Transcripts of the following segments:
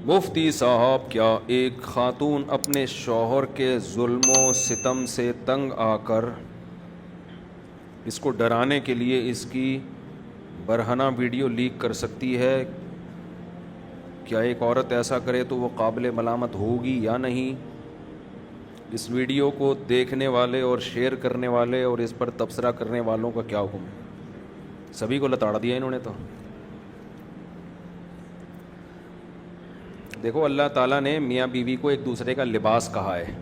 مفتی صاحب، کیا ایک خاتون اپنے شوہر کے ظلم و ستم سے تنگ آ کر اس کو ڈرانے کے لیے اس کی برہنہ ویڈیو لیک کر سکتی ہے؟ کیا ایک عورت ایسا کرے تو وہ قابل ملامت ہوگی یا نہیں؟ اس ویڈیو کو دیکھنے والے اور شیئر کرنے والے اور اس پر تبصرہ کرنے والوں کا کیا حکم ہے؟ سبھی کو لتاڑ دیا انہوں نے تو۔ دیکھو، اللہ تعالیٰ نے میاں بیوی کو ایک دوسرے کا لباس کہا ہے۔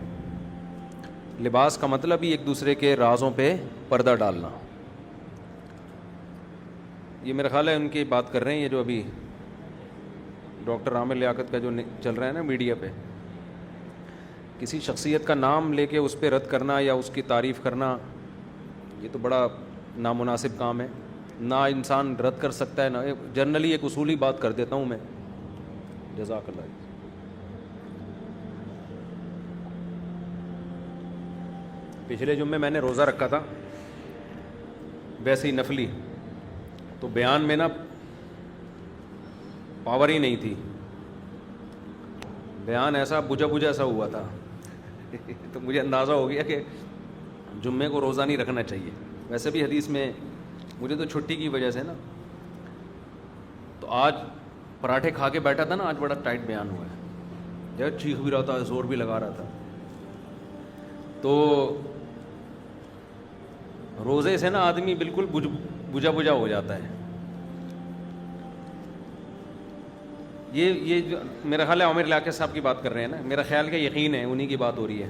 لباس کا مطلب ہی ایک دوسرے کے رازوں پہ پردہ ڈالنا۔ یہ میرا خیال ہے ان کی بات کر رہے ہیں، یہ جو ابھی ڈاکٹر عامر لیاقت کا جو چل رہا ہے نا میڈیا پہ، کسی شخصیت کا نام لے کے اس پہ رد کرنا یا اس کی تعریف کرنا، یہ تو بڑا نامناسب کام ہے۔ نہ انسان رد کر سکتا ہے، نہ جنرلی ایک اصولی بات کر دیتا ہوں میں۔ جزاک اللہ۔ پچھلے جمعے میں نے روزہ رکھا تھا، ویسے ہی نفلی، تو بیان میں نا پاور ہی نہیں تھی، بیان ایسا بجھا بجھا سا ہوا تھا تو مجھے اندازہ ہو گیا کہ جمعے کو روزہ نہیں رکھنا چاہیے۔ ویسے بھی حدیث میں مجھے تو چھٹی کی وجہ سے نا، تو آج پراٹھے کھا کے بیٹھا تھا نا، آج بڑا ٹائٹ بیان ہوا ہے، جب چیخ بھی رہا تھا، زور بھی لگا رہا تھا۔ تو روزے سے نا آدمی بالکل بجھا بجھا ہو جاتا ہے۔ یہ جو میرا خیال ہے عامر لیاقت صاحب کی بات کر رہے ہیں نا، میرا خیال کا یقین ہے انہی کی بات ہو رہی ہے۔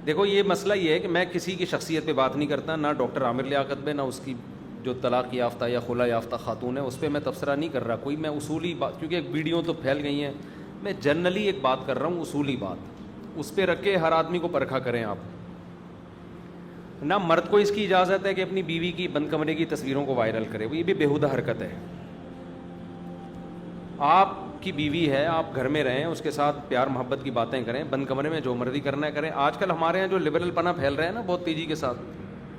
دیکھو، یہ مسئلہ یہ ہے کہ میں کسی کی شخصیت پہ بات نہیں کرتا، نہ ڈاکٹر عامر لیاقت پہ، نہ اس کی جو طلاق یافتہ یا خلا یافتہ خاتون ہے اس پہ میں تبصرہ نہیں کر رہا کوئی۔ میں اصولی بات، کیونکہ ایک ویڈیو تو پھیل گئی ہیں، میں جنرلی ایک بات کر رہا ہوں، اصولی بات، اس پہ رکھ کے ہر آدمی کو پرکھا کریں آپ۔ نہ مرد کو اس کی اجازت ہے کہ اپنی بیوی کی بند کمرے کی تصویروں کو وائرل کرے، یہ بھی بیہودہ حرکت ہے۔ آپ کی بیوی ہے، آپ گھر میں رہیں، اس کے ساتھ پیار محبت کی باتیں کریں، بند کمرے میں جو مرضی کرنا ہے کریں۔ آج کل ہمارے یہاں جو لبرل پنا پھیل رہا ہے نا بہت تیزی کے ساتھ،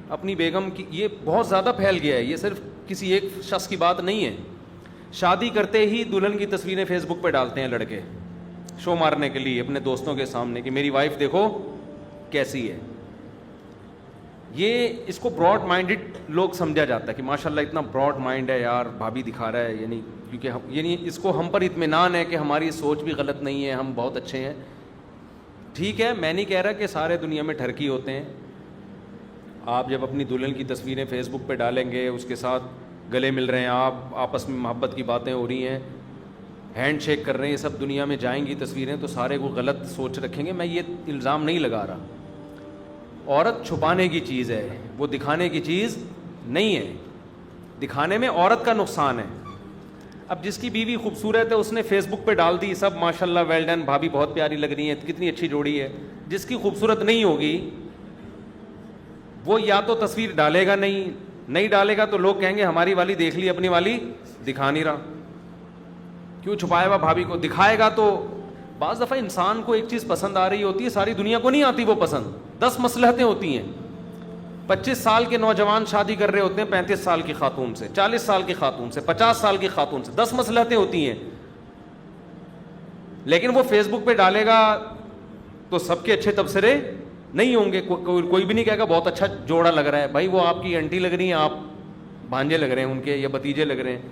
اپنی بیگم کی، یہ بہت زیادہ پھیل گیا ہے، یہ صرف کسی ایک شخص کی بات نہیں ہے۔ شادی کرتے ہی دلہن کی تصویریں فیس بک پہ ڈالتے ہیں لڑکے، شو مارنے کے لیے اپنے دوستوں کے سامنے کہ میری وائف دیکھو کیسی ہے۔ یہ اس کو براڈ مائنڈڈ لوگ سمجھا جاتا ہے کہ ماشاءاللہ اتنا براڈ مائنڈ ہے یار، بھابھی دکھا رہا ہے، یعنی کیونکہ یعنی اس کو ہم پر اطمینان ہے کہ ہماری سوچ بھی غلط نہیں ہے، ہم بہت اچھے ہیں۔ ٹھیک ہے، میں نہیں کہہ رہا کہ سارے دنیا میں ٹھرکی ہوتے ہیں۔ آپ جب اپنی دلہن کی تصویریں فیس بک پہ ڈالیں گے، اس کے ساتھ گلے مل رہے ہیں آپ، آپس میں محبت کی باتیں ہو رہی ہیں، ہینڈ شیک کر رہے ہیں، یہ سب دنیا میں جائیں گی تصویریں، تو سارے کو غلط سوچ رکھیں گے۔ میں یہ الزام نہیں لگا رہا۔ عورت چھپانے کی چیز ہے، وہ دکھانے کی چیز نہیں ہے۔ دکھانے میں عورت کا نقصان ہے۔ اب جس کی بیوی خوبصورت ہے اس نے فیس بک پہ ڈال دی، سب ماشاءاللہ ویل ڈن، بھابھی بہت پیاری لگ رہی ہیں، کتنی اچھی جوڑی ہے۔ جس کی خوبصورت نہیں ہوگی وہ یا تو تصویر ڈالے گا نہیں ڈالے گا تو لوگ کہیں گے ہماری والی دیکھ لی، اپنی والی دکھا نہیں رہا، کیوں چھپایا ہوا بھابھی کو دکھائے گا۔ تو بعض دفعہ انسان کو ایک چیز پسند آ رہی ہوتی ہے، ساری دنیا کو نہیں آتی وہ پسند، 10 مصلحتیں ہوتی ہیں۔ 25 سال کے نوجوان شادی کر رہے ہوتے ہیں 35 سال کی خاتون سے، 40 سال کی خاتون سے، 50 سال کی خاتون سے، 10 مصلحتیں ہوتی ہیں۔ لیکن وہ فیس بک پہ ڈالے گا تو سب کے اچھے تبصرے نہیں ہوں گے، کوئی بھی نہیں کہے گا بہت اچھا جوڑا لگ رہا ہے۔ بھائی وہ آپ کی انٹی لگ رہی ہیں، آپ بھانجے لگ رہے ہیں ان کے، یا بھتیجے لگ رہے ہیں۔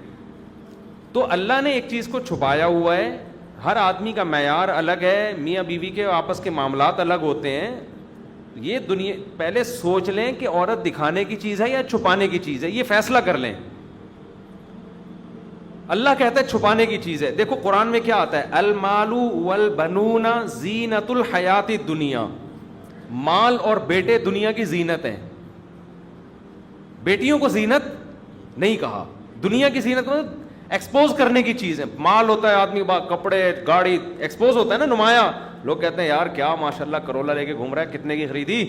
تو اللہ نے ایک چیز کو چھپایا ہوا ہے۔ ہر آدمی کا معیار الگ ہے، میاں بیوی کے آپس کے معاملات الگ ہوتے ہیں۔ یہ دنیا پہلے سوچ لیں کہ عورت دکھانے کی چیز ہے یا چھپانے کی چیز ہے، یہ فیصلہ کر لیں۔ اللہ کہتا ہے چھپانے کی چیز ہے۔ دیکھو قرآن میں کیا آتا ہے، المال والبنون زینت الحیات الدنیا، مال اور بیٹے دنیا کی زینت ہیں۔ بیٹیوں کو زینت نہیں کہا، دنیا کی زینت مطلب ایکسپوز کرنے کی چیز ہے۔ مال ہوتا ہے آدمی کپڑے گاڑی ایکسپوز ہوتا ہے نا، نمایاں، لوگ کہتے ہیں یار کیا ماشاءاللہ کرولا لے کے گھوم رہا ہے، کتنے کی خریدی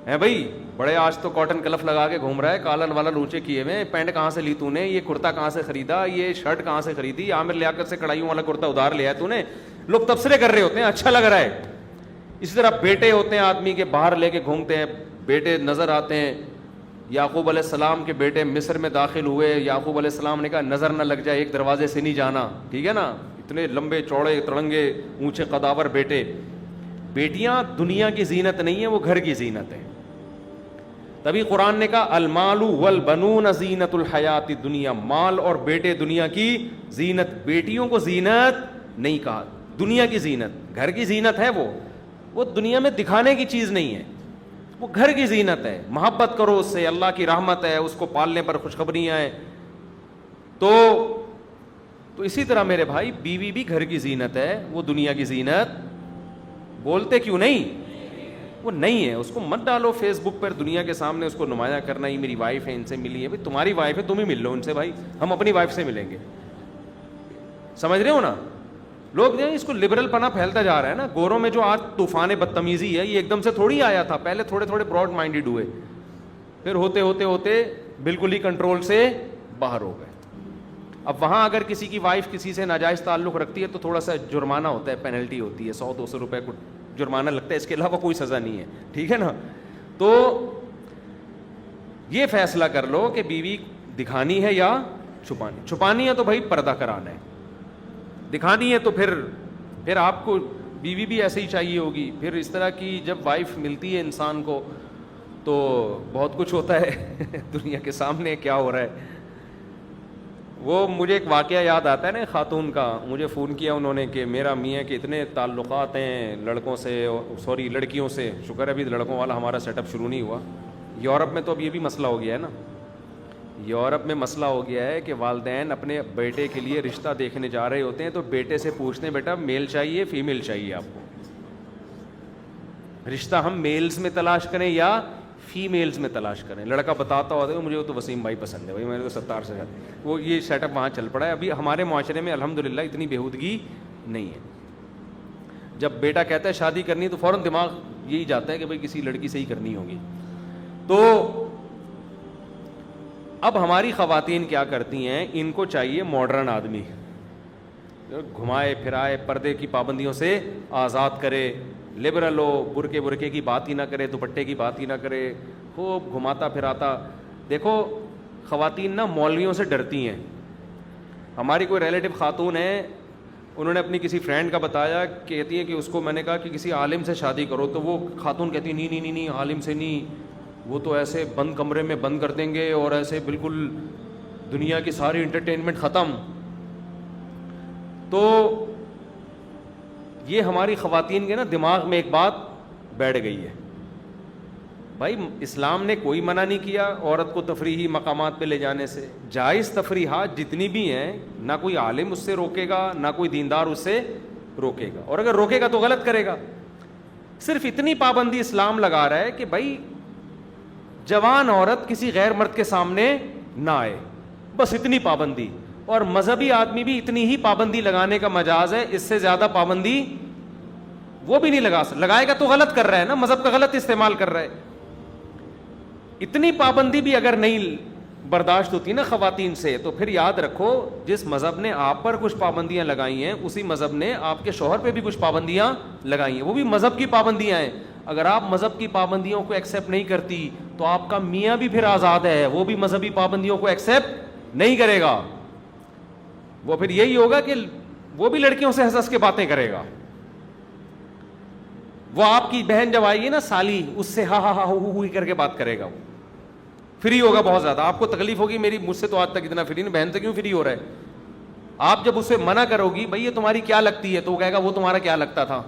ہے بھائی، بڑے آج تو کاٹن کلف لگا کے گھوم رہا ہے، کالر والا اونچے کیے ہوئے، پینٹ کہاں سے لی تو نے، یہ کرتا کہاں سے خریدا، یہ شرٹ کہاں سے خریدی، عامر لیاقت سے کڑھائیوں والا کرتا ادھار لیا تو نے۔ لوگ تبصرے کر رہے ہوتے ہیں، اچھا لگ رہا ہے۔ اسی طرح بیٹے ہوتے ہیں آدمی کے، باہر لے کے گھومتے ہیں، بیٹے نظر آتے ہیں، یعقوب علیہ السلام کے بیٹے مصر میں داخل ہوئے, یعقوب علیہ السلام نے کہا نظر نہ لگ جائے, ایک دروازے سے نہیں جانا, ٹھیک ہے نا, اتنے لمبے چوڑے تڑنگے اونچے قداور بیٹے. بیٹیاں دنیا کی زینت نہیں ہیں, وہ گھر کی زینت ہے. تبھی قرآن نے کہا المال والبنون زینت الحیات الدنیا, مال اور بیٹے دنیا کی زینت. بیٹیوں کو زینت نہیں کہا, دنیا کی زینت, گھر کی زینت ہے وہ دنیا میں دکھانے کی چیز نہیں ہے, وہ گھر کی زینت ہے. محبت کرو اس سے, اللہ کی رحمت ہے, اس کو پالنے پر خوشخبریاں ہیں. تو اسی طرح میرے بھائی بیوی بھی گھر کی زینت ہے, وہ دنیا کی زینت. بولتے کیوں نہیں, وہ نہیں ہے. اس کو مت ڈالو فیس بک پر دنیا کے سامنے, اس کو نمایاں کرنا, یہ میری وائف ہے, ان سے ملی ہے. بھائی تمہاری وائف ہے, تم ہی مل لو ان سے, بھائی ہم اپنی وائف سے ملیں گے. سمجھ رہے ہو نا. لوگ جو اس کو لبرل پنا پھیلتا جا رہا ہے نا. گوروں میں جو آج طوفان بدتمیزی ہے, یہ ایک دم سے تھوڑی آیا تھا, پہلے تھوڑے تھوڑے براڈ مائنڈیڈ ہوئے, پھر ہوتے ہوتے ہوتے بالکل ہی کنٹرول سے باہر ہو گئے. اب وہاں اگر کسی کی وائف کسی سے ناجائز تعلق رکھتی ہے تو تھوڑا سا جرمانہ ہوتا ہے, پینلٹی ہوتی ہے, 100-200 روپے کو جرمانہ لگتا ہے, اس کے علاوہ کوئی سزا نہیں ہے, ٹھیک ہے نا. تو یہ فیصلہ کر لو کہ بیوی دکھانی ہے یا چھپانی. چھپانی ہے تو بھائی پردہ کرانا ہے, دکھانی ہے تو پھر آپ کو بیوی بھی ایسے ہی چاہیے ہوگی. پھر اس طرح کی جب وائف ملتی ہے انسان کو تو بہت کچھ ہوتا ہے دنیا کے سامنے کیا ہو رہا ہے. وہ مجھے ایک واقعہ یاد آتا ہے نا, خاتون کا. مجھے فون کیا انہوں نے کہ میرا میاں کے اتنے تعلقات ہیں لڑکوں سے, لڑکیوں سے. شکر ہے ابھی لڑکوں والا ہمارا سیٹ اپ شروع نہیں ہوا. یورپ میں تو اب یہ بھی مسئلہ ہو گیا ہے نا, یورپ میں مسئلہ ہو گیا ہے کہ والدین اپنے بیٹے کے لیے رشتہ دیکھنے جا رہے ہوتے ہیں تو بیٹے سے پوچھتے ہیں بیٹا میل چاہیے فیمیل چاہیے آپ کو, رشتہ ہم میلز میں تلاش کریں یا فیمیلز میں تلاش کریں. لڑکا بتاتا ہوتا ہے مجھے تو وسیم بھائی پسند ہے, بھائی میں نے تو 70 سے وہ یہ سیٹ اپ وہاں چل پڑا ہے. ابھی ہمارے معاشرے میں الحمدللہ اتنی بےہودگی نہیں ہے. جب بیٹا کہتا ہے شادی کرنی تو فوراً دماغ یہی جاتا ہے کہ بھائی کسی لڑکی سے ہی کرنی ہوگی. تو اب ہماری خواتین کیا کرتی ہیں, ان کو چاہیے ماڈرن آدمی, گھمائے پھرائے, پردے کی پابندیوں سے آزاد کرے, لبرل ہو, برقعے کی بات ہی نہ کرے, دوپٹے کی بات ہی نہ کرے, خوب گھماتا پھراتا. دیکھو خواتین نا مولویوں سے ڈرتی ہیں. ہماری کوئی ریلیٹو خاتون ہے, انہوں نے اپنی کسی فرینڈ کا بتایا, کہتی ہے کہ اس کو میں نے کہا کہ کسی عالم سے شادی کرو, تو وہ خاتون کہتی نہیں عالم سے نہیں, وہ تو ایسے بند کمرے میں بند کر دیں گے اور ایسے بالکل دنیا کی ساری انٹرٹینمنٹ ختم. تو یہ ہماری خواتین کے نا دماغ میں ایک بات بیٹھ گئی ہے. بھائی اسلام نے کوئی منع نہیں کیا عورت کو تفریحی مقامات پہ لے جانے سے. جائز تفریحات جتنی بھی ہیں, نہ کوئی عالم اس سے روکے گا نہ کوئی دیندار اس سے روکے گا, اور اگر روکے گا تو غلط کرے گا. صرف اتنی پابندی اسلام لگا رہا ہے کہ بھائی جوان عورت کسی غیر مرد کے سامنے نہ آئے, بس اتنی پابندی. اور مذہبی آدمی بھی اتنی ہی پابندی لگانے کا مجاز ہے, اس سے زیادہ پابندی وہ بھی نہیں لگائے گا تو غلط کر رہا ہے نا, مذہب کا غلط استعمال کر رہا ہے. اتنی پابندی بھی اگر نہیں برداشت ہوتی نا خواتین سے, تو پھر یاد رکھو جس مذہب نے آپ پر کچھ پابندیاں لگائی ہیں اسی مذہب نے آپ کے شوہر پہ بھی کچھ پابندیاں لگائی ہیں, وہ بھی مذہب کی پابندیاں ہیں. اگر آپ مذہب کی پابندیوں کو ایکسیپٹ نہیں کرتی تو آپ کا میاں بھی پھر آزاد ہے, وہ بھی مذہبی پابندیوں کو ایکسیپٹ نہیں کرے گا. وہ پھر یہی ہوگا کہ وہ بھی لڑکیوں سے ہنس ہنس کے باتیں کرے گا. وہ آپ کی بہن جب آئے گی نا سالی, اس سے ہا ہا ہا ہو کر کے بات کرے گا, وہ فری ہوگا بہت زیادہ. آپ کو تکلیف ہوگی, میری مجھ سے تو آج تک اتنا فری نہیں, بہن سے کیوں فری ہو رہا ہے. آپ جب اسے منع کرو گی بھائی یہ تمہاری کیا لگتی ہے, تو وہ کہے گا وہ تمہارا کیا لگتا تھا.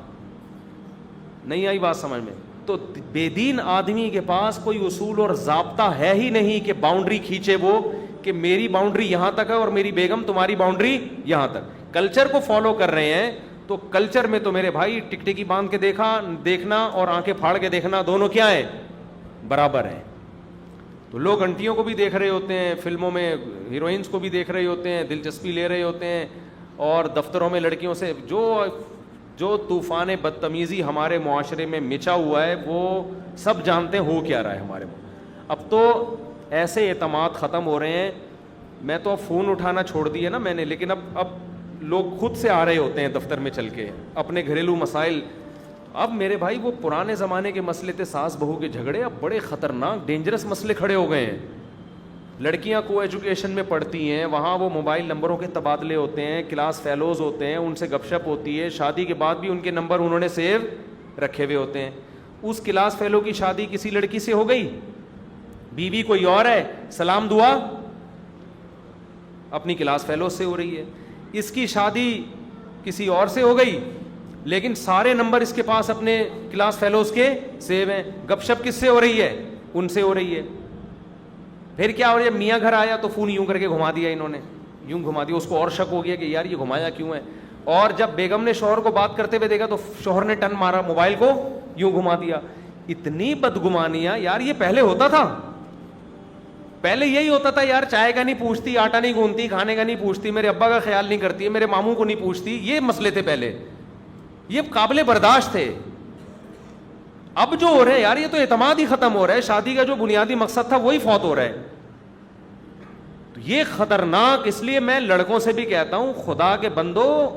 نہیں آئی بات سمجھ میں. تو بے دین آدمی کے پاس کوئی اصول اور ضابطہ ہے ہی نہیں کہ باؤنڈری کھینچے وہ, کہ میری باؤنڈری یہاں تک ہے اور میری بیگم تمہاری باؤنڈری یہاں تک. کلچر کو فالو کر رہے ہیں تو کلچر میں تو میرے بھائی ٹکٹکی باندھ کے دیکھنا اور آنکھیں پھاڑ کے دیکھنا دونوں کیا ہیں, برابر ہیں. تو لوگ انٹیوں کو بھی دیکھ رہے ہوتے ہیں, فلموں میں ہیروئنس کو بھی دیکھ رہے ہوتے ہیں, دلچسپی لے رہے ہوتے ہیں, اور دفتروں میں لڑکیوں سے جو طوفان بدتمیزی ہمارے معاشرے میں مچا ہوا ہے وہ سب جانتے ہیں ہو کیا رہا ہے ہمارے میں. اب تو ایسے اعتماد ختم ہو رہے ہیں. میں تو اب فون اٹھانا چھوڑ دیا نا میں نے, لیکن اب لوگ خود سے آ رہے ہوتے ہیں دفتر میں چل کے, اپنے گھریلو مسائل اب میرے بھائی وہ پرانے زمانے کے مسئلے تھے ساس بہو کے جھگڑے، اب بڑے خطرناک ڈینجرس مسئلے کھڑے ہو گئے ہیں. لڑکیاں کو ایجوکیشن میں پڑھتی ہیں، وہاں وہ موبائل نمبروں کے تبادلے ہوتے ہیں، کلاس فیلوز ہوتے ہیں، ان سے گپ شپ ہوتی ہے، شادی کے بعد بھی ان کے نمبر انہوں نے سیو رکھے ہوئے ہوتے ہیں. اس کلاس فیلو کی شادی کسی لڑکی سے ہو گئی، بیوی کوئی اور ہے، سلام دعا اپنی کلاس فیلو سے ہو رہی ہے. اس کی شادی کسی اور سے ہو گئی، لیکن سارے نمبر اس کے پاس اپنے کلاس فیلوز کے سیو ہیں. گپ شپ کس سے ہو رہی ہے؟ ان سے ہو رہی ہے. پھر کیا ہو رہا ہے؟ میاں گھر آیا تو فون یوں کر کے گھما دیا، انہوں نے یوں گھما دیا. اس کو اور شک ہو گیا کہ یار یہ گھمایا کیوں ہے. اور جب بیگم نے شوہر کو بات کرتے ہوئے دیکھا تو شوہر نے ٹن مارا، موبائل کو یوں گھما دیا. اتنی بدگمانیاں یار، یہ پہلے ہوتا تھا. پہلے یہی ہوتا تھا یار، چائے کا نہیں پوچھتی، آٹا نہیں گوندتی، کھانے کا نہیں پوچھتی، میرے ابا کا خیال نہیں کرتی، میرے ماموں کو نہیں پوچھتی. یہ مسئلے تھے پہلے، یہ قابل برداشت تھے. اب جو ہو رہے ہیں یار، یہ تو اعتماد ہی ختم ہو رہا ہے. شادی کا جو بنیادی مقصد تھا وہی فوت ہو رہا ہے. تو یہ خطرناک. اس لیے میں لڑکوں سے بھی کہتا ہوں، خدا کے بندو،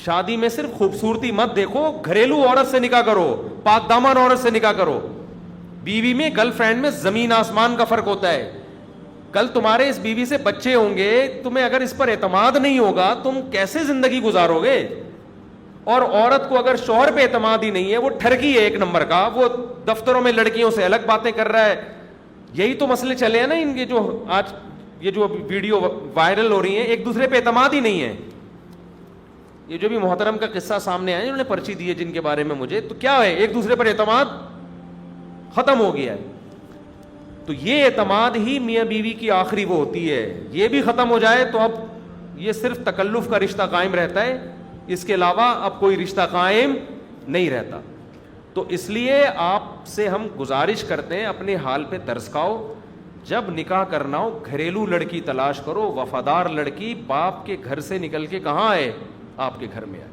شادی میں صرف خوبصورتی مت دیکھو، گھریلو عورت سے نکاح کرو، پاک دامن عورت سے نکاح کرو. بیوی میں، گرل فرینڈ میں زمین آسمان کا فرق ہوتا ہے. کل تمہارے اس بیوی سے بچے ہوں گے، تمہیں اگر اس پر اعتماد نہیں ہوگا تم کیسے زندگی گزارو گے؟ اور عورت کو اگر شوہر پہ اعتماد ہی نہیں ہے، وہ ٹھرکی ہے ایک نمبر کا، وہ دفتروں میں لڑکیوں سے الگ باتیں کر رہا ہے. یہی تو مسئلے چلے ہیں نا ان کے، جو آج یہ جو ویڈیو وائرل ہو رہی ہیں، ایک دوسرے پہ اعتماد ہی نہیں ہے. یہ جو بھی محترم کا قصہ سامنے آیا، انہوں نے پرچی دی ہے جن کے بارے میں مجھے، تو کیا ہے، ایک دوسرے پر اعتماد ختم ہو گیا ہے. تو یہ اعتماد ہی میاں بیوی کی آخری وہ ہوتی ہے. یہ بھی ختم ہو جائے تو اب یہ صرف تکلف کا رشتہ قائم رہتا ہے، اس کے علاوہ اب کوئی رشتہ قائم نہیں رہتا. تو اس لیے آپ سے ہم گزارش کرتے ہیں، اپنے حال پہ ترس کھاؤ. جب نکاح کرنا ہو گھریلو لڑکی تلاش کرو، وفادار لڑکی، باپ کے گھر سے نکل کے کہاں آئے، آپ کے گھر میں آئے.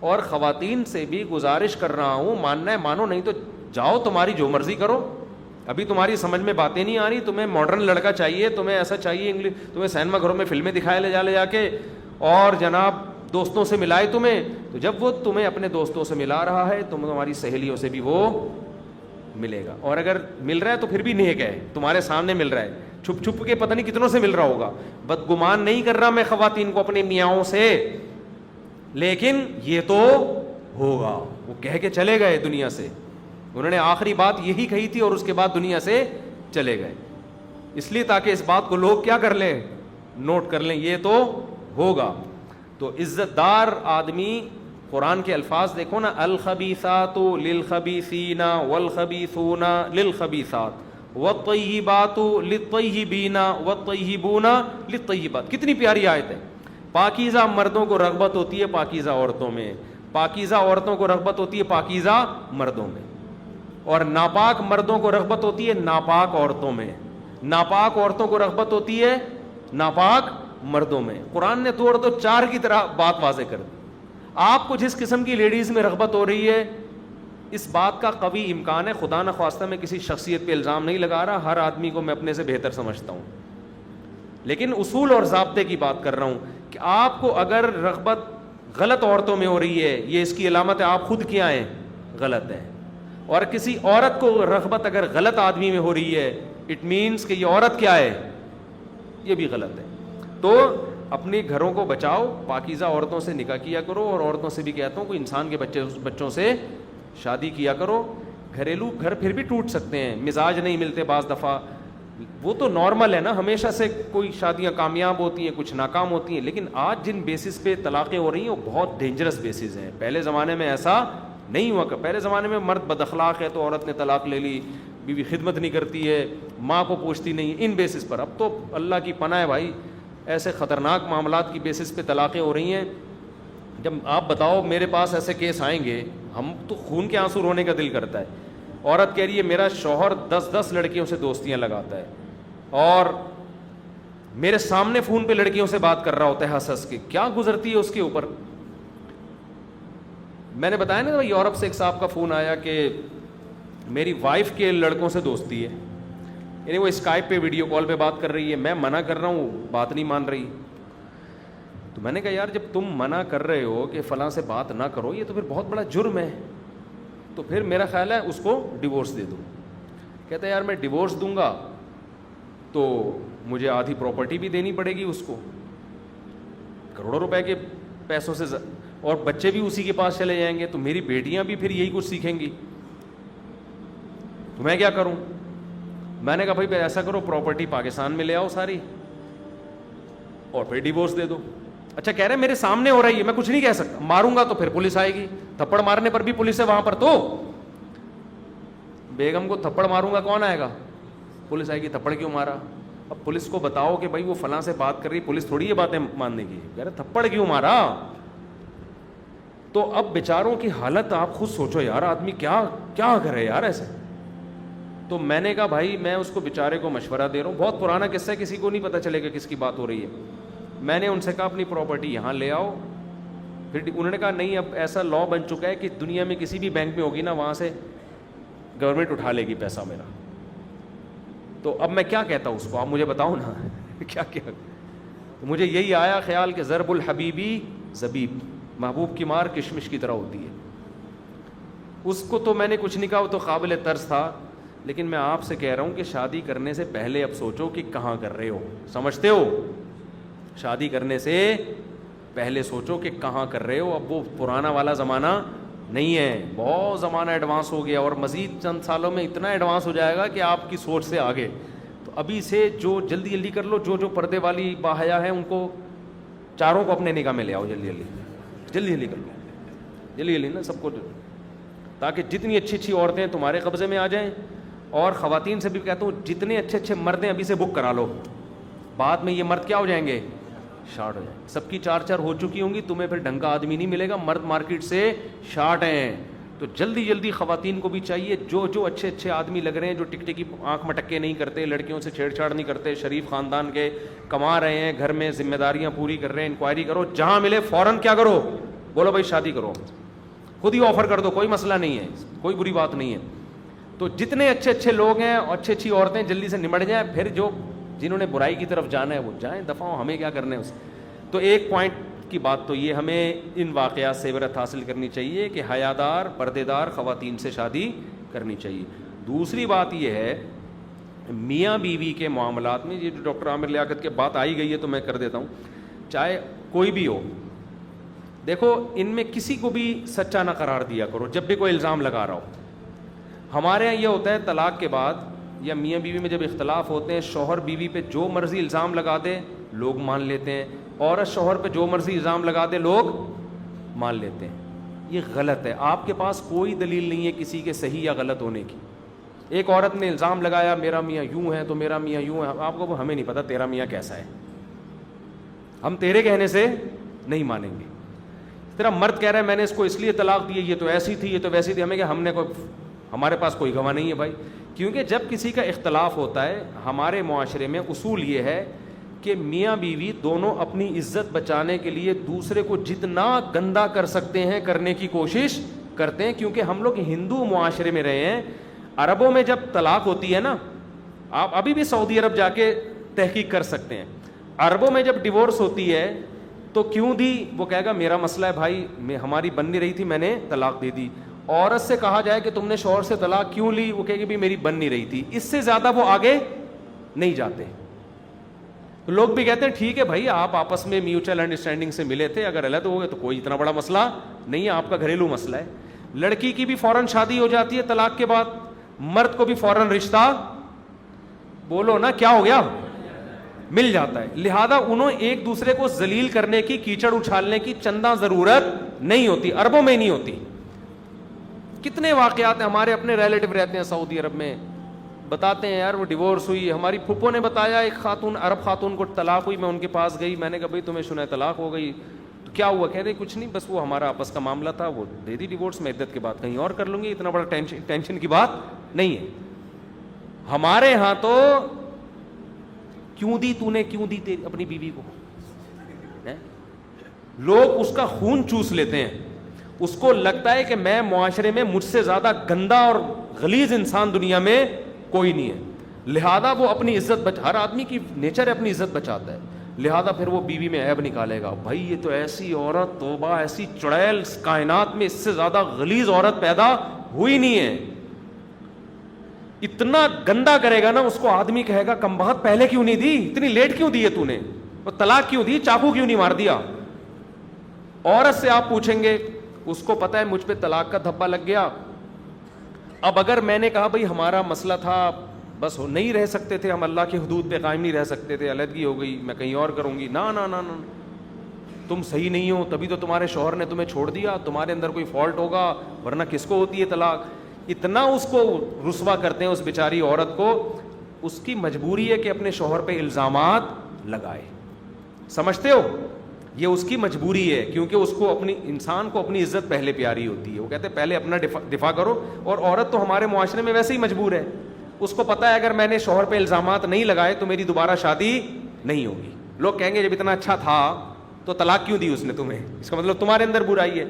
اور خواتین سے بھی گزارش کر رہا ہوں، ماننا ہے مانو، نہیں تو جاؤ تمہاری جو مرضی کرو. ابھی تمہاری سمجھ میں باتیں نہیں آ رہی، تمہیں ماڈرن لڑکا چاہیے، تمہیں ایسا چاہیے انگلش، تمہیں سینما گھروں میں فلمیں دکھائے لے جا کے، اور جناب دوستوں سے ملائے تمہیں. تو جب وہ تمہیں اپنے دوستوں سے ملا رہا ہے، تمہاری سہیلیوں سے بھی وہ ملے گا. اور اگر مل رہا ہے تو پھر بھی نیک ہے، تمہارے سامنے مل رہا ہے، چھپ چھپ کے پتہ نہیں کتنوں سے مل رہا ہوگا. بدگمان نہیں کر رہا میں خواتین کو اپنے میاں سے، لیکن یہ تو ہوگا. وہ کہہ کے چلے گئے دنیا سے، انہوں نے آخری بات یہی کہی تھی اور اس کے بعد دنیا سے چلے گئے. اس لیے تاکہ اس بات کو لوگ کیا کر لیں، نوٹ کر لیں، یہ تو ہوگا. تو عزت دار آدمی، قرآن کے الفاظ دیکھو نا، الخبیثات للخبیثین والخبیثون للخبیثات والطیبات للطیبین والطیبون للطیبات. کتنی پیاری آیت ہے. پاکیزہ مردوں کو رغبت ہوتی ہے پاکیزہ عورتوں میں، پاکیزہ عورتوں کو رغبت ہوتی ہے پاکیزہ مردوں میں، اور ناپاک مردوں کو رغبت ہوتی ہے ناپاک عورتوں میں، ناپاک عورتوں کو رغبت ہوتی ہے ناپاک مردوں میں. قرآن نے تو چار کی طرح بات واضح کر دی. آپ کو جس قسم کی لیڈیز میں رغبت ہو رہی ہے، اس بات کا قوی امکان ہے، خدا نہ خواستہ میں کسی شخصیت پہ الزام نہیں لگا رہا، ہر آدمی کو میں اپنے سے بہتر سمجھتا ہوں، لیکن اصول اور ضابطے کی بات کر رہا ہوں کہ آپ کو اگر رغبت غلط عورتوں میں ہو رہی ہے، یہ اس کی علامت ہے آپ خود کیا ہیں، غلط ہیں. اور کسی عورت کو رغبت اگر غلط آدمی میں ہو رہی ہے، اٹ مینس کہ یہ عورت کیا ہے، یہ بھی غلط ہے. تو اپنے گھروں کو بچاؤ، پاکیزہ عورتوں سے نکاح کیا کرو. اور عورتوں سے بھی کہتا ہوں کوئی انسان کے بچوں سے شادی کیا کرو. گھریلو گھر پھر بھی ٹوٹ سکتے ہیں، مزاج نہیں ملتے بعض دفعہ، وہ تو نارمل ہے نا، ہمیشہ سے کوئی شادیاں کامیاب ہوتی ہیں، کچھ ناکام ہوتی ہیں. لیکن آج جن بیسس پہ طلاقیں ہو رہی ہیں وہ بہت ڈینجرس بیسز ہیں. پہلے زمانے میں ایسا نہیں ہوا. پہلے زمانے میں مرد بد اخلاق ہے تو عورت نے طلاق لے لی، بیوی خدمت نہیں کرتی ہے، ماں کو پوچھتی نہیں، ان بیسس پر. اب تو اللہ کی پناہ ہے بھائی، ایسے خطرناک معاملات کی بیسس پہ طلاقیں ہو رہی ہیں. جب آپ بتاؤ میرے پاس ایسے کیس آئیں گے، ہم تو خون کے آنسو رونے کا دل کرتا ہے. عورت کہہ رہی ہے میرا شوہر 10 لڑکیوں سے دوستیاں لگاتا ہے اور میرے سامنے فون پہ لڑکیوں سے بات کر رہا ہوتا ہے ہنس ہنس کے. کیا گزرتی ہے اس کے اوپر. میں نے بتایا نا یورپ سے ایک صاحب کا فون آیا کہ میری وائف کے لڑکوں سے دوستی ہے، یعنی وہ اسکائپ پہ ویڈیو کال پہ بات کر رہی ہے، میں منع کر رہا ہوں، بات نہیں مان رہی. تو میں نے کہا یار جب تم منع کر رہے ہو کہ فلاں سے بات نہ کرو، یہ تو پھر بہت بڑا جرم ہے. تو پھر میرا خیال ہے اس کو ڈیورس دے دو. کہتا ہے یار میں ڈیورس دوں گا تو مجھے آدھی پراپرٹی بھی دینی پڑے گی اس کو, کروڑوں روپے کے پیسوں سے, اور بچے بھی اسی کے پاس چلے جائیں گے, تو میری بیٹیاں بھی پھر یہی کچھ سیکھیں گی, تو میں کیا کروں. میں نے کہا بھائی ایسا کرو پراپرٹی پاکستان میں لے آؤ ساری اور پھر ڈیورس دے دو. اچھا کہہ رہے میرے سامنے ہو رہی ہے, میں کچھ نہیں کہہ سکتا, ماروں گا تو پھر پولیس آئے گی, تھپڑ مارنے پر بھی پولیس ہے وہاں پر, تو بیگم کو تھپڑ ماروں گا کون آئے گا, پولیس آئے گی. تھپڑ کیوں مارا؟ اب پولیس کو بتاؤ کہ بھائی وہ فلاں سے بات کر رہی, پولیس تھوڑی یہ باتیں ماننے کی, کہہ رہے تھپڑ کیوں مارا. تو اب بیچاروں کی حالت آپ خود سوچو یار, آدمی کیا کیا کرے یار ایسے. تو میں نے کہا بھائی میں اس کو بیچارے کو مشورہ دے رہا ہوں, بہت پرانا قصہ ہے, کسی کو نہیں پتہ چلے گا کس کی بات ہو رہی ہے. میں نے ان سے کہا اپنی پراپرٹی یہاں لے آؤ. پھر انہوں نے کہا نہیں, اب ایسا لا بن چکا ہے کہ دنیا میں کسی بھی بینک میں ہوگی نا, وہاں سے گورنمنٹ اٹھا لے گی پیسہ میرا. تو اب میں کیا کہتا ہوں اس کو, آپ مجھے بتاؤ نا کیا کیا. تو مجھے یہی آیا خیال کہ ضرب الحبیبی زبیب, محبوب کی مار کشمش کی طرح ہوتی ہے. اس کو تو میں نے کچھ نہیں کہا, وہ تو قابل طرز تھا, لیکن میں آپ سے کہہ رہا ہوں کہ شادی کرنے سے پہلے اب سوچو کہ کہاں کر رہے ہو, سمجھتے ہو, شادی کرنے سے پہلے سوچو کہ کہاں کر رہے ہو. اب وہ پرانا والا زمانہ نہیں ہے, بہت زمانہ ایڈوانس ہو گیا, اور مزید چند سالوں میں اتنا ایڈوانس ہو جائے گا کہ آپ کی سوچ سے آگے. تو ابھی سے جو جلدی جلدی کر لو, جو پردے والی باحیا ہیں ان کو چاروں کو اپنے نکاح میں لے آؤ, جلدی جلدی کر لو, جلدی نا سب کو, تاکہ جتنی اچھی اچھی عورتیں تمہارے قبضے میں آ جائیں. اور خواتین سے بھی کہتا ہوں جتنے اچھے اچھے مرد ہیں ابھی سے بک کرا لو, بعد میں یہ مرد کیا ہو جائیں گے, شارٹ ہو جائیں. سب کی 4 ہو چکی ہوں گی, تمہیں پھر ڈھنگ کا آدمی نہیں ملے گا, مرد مارکیٹ سے شارٹ ہیں. تو جلدی جلدی خواتین کو بھی چاہیے, جو اچھے اچھے آدمی لگ رہے ہیں, جو ٹک ٹکی آنکھ مٹکے نہیں کرتے, لڑکیوں سے چھیڑ چھاڑ نہیں کرتے, شریف خاندان کے, کما رہے ہیں, گھر میں ذمہ داریاں پوری کر رہے ہیں, انکوائری کرو, جہاں ملے فوراً کیا کرو, بولو بھائی شادی کرو, خود ہی آفر کر دو, کوئی مسئلہ نہیں ہے, کوئی بری بات نہیں ہے. تو جتنے اچھے اچھے لوگ ہیں اور اچھی اچھی عورتیں جلدی سے نمٹ جائیں, پھر جنہوں نے برائی کی طرف جانا ہے وہ جائیں, دفعہ ہمیں کیا کرنا ہے اس. تو ایک پوائنٹ کی بات تو یہ, ہمیں ان واقعات سے عبرت حاصل کرنی چاہیے کہ حیادار پردے دار خواتین سے شادی کرنی چاہیے. دوسری بات یہ ہے میاں بیوی کے معاملات میں, یہ جو ڈاکٹر عامر لیاقت کی بات آئی گئی ہے تو میں کر دیتا ہوں, چاہے کوئی بھی ہو, دیکھو ان میں کسی کو بھی سچا نہ قرار دیا کرو جب بھی کوئی الزام لگا رہا ہو. ہمارے یہاں یہ ہوتا ہے طلاق کے بعد یا میاں بیوی میں جب اختلاف ہوتے ہیں, شوہر بیوی پہ جو مرضی الزام لگا دے لوگ مان لیتے ہیں, عورت شوہر پہ جو مرضی الزام لگا دے لوگ مان لیتے ہیں. یہ غلط ہے, آپ کے پاس کوئی دلیل نہیں ہے کسی کے صحیح یا غلط ہونے کی. ایک عورت نے الزام لگایا میرا میاں یوں ہے تو میرا میاں یوں ہے, آپ کو ہمیں نہیں پتا تیرا میاں کیسا ہے, ہم تیرے کہنے سے نہیں مانیں گے. تیرا مرد کہہ رہا ہے میں نے اس کو اس لیے طلاق دی, یہ تو ایسی تھی یہ تو ویسی تھی, ہمیں کہ ہم نے ہمارے پاس کوئی گواہ نہیں ہے بھائی. کیونکہ جب کسی کا اختلاف ہوتا ہے, ہمارے معاشرے میں اصول یہ ہے کہ میاں بیوی دونوں اپنی عزت بچانے کے لیے دوسرے کو جتنا گندا کر سکتے ہیں کرنے کی کوشش کرتے ہیں. کیونکہ ہم لوگ ہندو معاشرے میں رہے ہیں. عربوں میں جب طلاق ہوتی ہے نا, آپ ابھی بھی سعودی عرب جا کے تحقیق کر سکتے ہیں, عربوں میں جب ڈیورس ہوتی ہے تو کیوں دی, وہ کہے گا میرا مسئلہ ہے بھائی, ہماری بن نہیں رہی تھی میں نے طلاق دے دی. عورت سے کہا جائے کہ تم نے شوہر سے طلاق کیوں لی, وہ کہے گی بھی میری بن نہیں رہی تھی. اس سے زیادہ وہ آگے نہیں جاتے. لوگ بھی کہتے ہیں ٹھیک ہے بھائی آپ آپس میں میوچل انڈرسٹینڈنگ سے ملے تھے, اگر الگ ہو گئے تو کوئی اتنا بڑا مسئلہ نہیں ہے, آپ کا گھریلو مسئلہ ہے. لڑکی کی بھی فوراً شادی ہو جاتی ہے طلاق کے بعد, مرد کو بھی فوراً رشتہ بولو نا کیا ہو گیا مل جاتا ہے. لہذا انہوں ایک دوسرے کو ذلیل کرنے کی, کیچڑ اچھالنے کی چندہ ضرورت نہیں ہوتی, عربوں میں نہیں ہوتی. کتنے واقعات ہیں, ہمارے اپنے ریلیٹو رہتے ہیں سعودی عرب میں, بتاتے ہیں یار وہ ڈیورس ہوئی, ہماری پھپھو نے بتایا ایک خاتون, عرب خاتون کو طلاق ہوئی, میں ان کے پاس گئی, میں نے کہا بھائی تمہیں سنا ہے طلاق ہو گئی, تو کیا ہوا, کہہ رہے کچھ نہیں بس وہ ہمارا آپس کا معاملہ تھا, وہ دے دی ڈیورس, میں عدت کے بعد کہیں اور کر لوں گی, اتنا بڑا ٹینشن کی بات نہیں ہے. ہمارے ہاں تو کیوں دی تو نے, کیوں دی اپنی بیوی کو, لوگ اس کا خون چوس لیتے ہیں. اس کو لگتا ہے کہ میں معاشرے میں مجھ سے زیادہ گندا اور غلیظ انسان دنیا میں کوئی نہیں ہے. لہذا وہ اپنی عزت ہر آدمی کی نیچر ہے اپنی عزت بچاتا ہے, لہذا پھر وہ بیوی میں عیب نکالے گا, بھائی یہ تو ایسی عورت, توبہ, ایسی چڑیل کائنات میں اس سے زیادہ غلیظ عورت پیدا ہوئی نہیں ہے. اتنا گندا کرے گا نا اس کو آدمی کہے گا کم بخت پہلے کیوں نہیں دی, اتنی لیٹ کیوں دی ہے تو نے, وہ طلاق کیوں دی, چاقو کیوں نہیں مار دیا. عورت سے آپ پوچھیں گے, اس کو پتا ہے مجھ پہ طلاق کا دھبا لگ گیا, اب اگر میں نے کہا بھائی ہمارا مسئلہ تھا بس نہیں رہ سکتے تھے ہم, اللہ کی حدود پہ قائم نہیں رہ سکتے تھے, علیحدگی ہو گئی, میں کہیں اور کروں گی, نا نا نا نا, تم صحیح نہیں ہو تبھی تو تمہارے شوہر نے تمہیں چھوڑ دیا, تمہارے اندر کوئی فالٹ ہوگا ورنہ کس کو ہوتی ہے طلاق. اتنا اس کو رسوا کرتے ہیں اس بیچاری عورت کو, اس کی مجبوری ہے کہ اپنے شوہر پہ الزامات لگائے. سمجھتے ہو, یہ اس کی مجبوری ہے, کیونکہ اس کو اپنی, انسان کو اپنی عزت پہلے پیاری ہوتی ہے. وہ کہتے ہیں پہلے اپنا دفاع کرو, اور عورت تو ہمارے معاشرے میں ویسے ہی مجبور ہے. اس کو پتا ہے اگر میں نے شوہر پہ الزامات نہیں لگائے تو میری دوبارہ شادی نہیں ہوگی. لوگ کہیں گے جب اتنا اچھا تھا تو طلاق کیوں دی اس نے تمہیں, اس کا مطلب تمہارے اندر برائی ہے.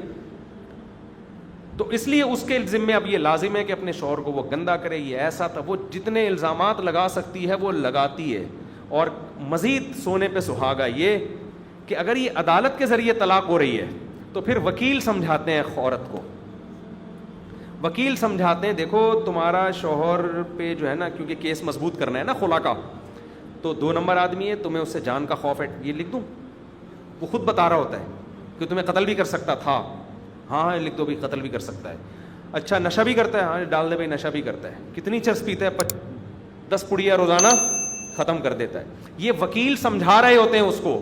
تو اس لیے اس کے ذمے اب یہ لازم ہے کہ اپنے شوہر کو وہ گندا کرے. یہ ایسا تھا, وہ جتنے الزامات لگا سکتی ہے وہ لگاتی ہے. اور مزید سونے پہ سہاگا یہ کہ اگر یہ عدالت کے ذریعے طلاق ہو رہی ہے تو پھر وکیل سمجھاتے ہیں عورت کو, وکیل سمجھاتے ہیں دیکھو تمہارا شوہر پہ جو ہے نا, کیونکہ کیس مضبوط کرنا ہے نا خلا کا, تو 2 نمبر آدمی ہے, تمہیں اس سے جان کا خوف ہے, یہ لکھ دوں, وہ خود بتا رہا ہوتا ہے کہ تمہیں قتل بھی کر سکتا تھا, ہاں لکھ دو بھی قتل بھی کر سکتا ہے. اچھا نشہ بھی کرتا ہے, ہاں ڈال دے بھائی نشہ بھی کرتا ہے. کتنی چرس پیتا ہے, 10 پڑیا روزانہ ختم کر دیتا ہے. یہ وکیل سمجھا رہے ہوتے ہیں اس کو